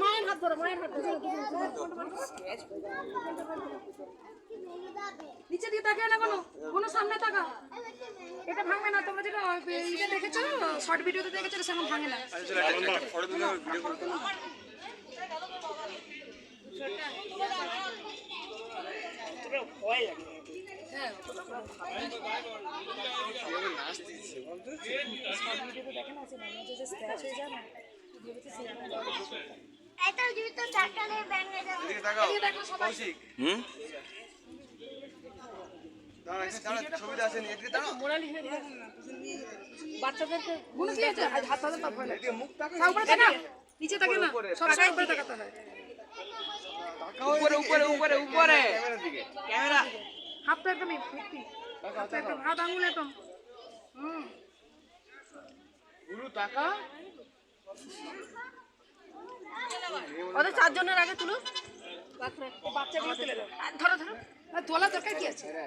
মায়ের হাত ধরো, মায়ের হাত ধরো। নিচে দিয়ে তাকিয়ে না কোনো সামনে তাকা। এটা ভাঙবে না, তোমরা যেটা ইয়ে দেখেছো, শর্ট ভিডিওতে দেখেছো, সেরকম ভাঙে না। ভয় লাগে। হ্যাঁ, বাচ্চাদেরকে নিচে থাকে না, সবসময় উপরে তাকাতে হয়। উপরে ক্যামেরা হাতটা একদম হাত আঙুল একদম। ওদের 4 জনের আগে তুলো, বাচ্চাগুলো তুলে দাও। ধরো ধরো, তোলা দরকার কি আছে?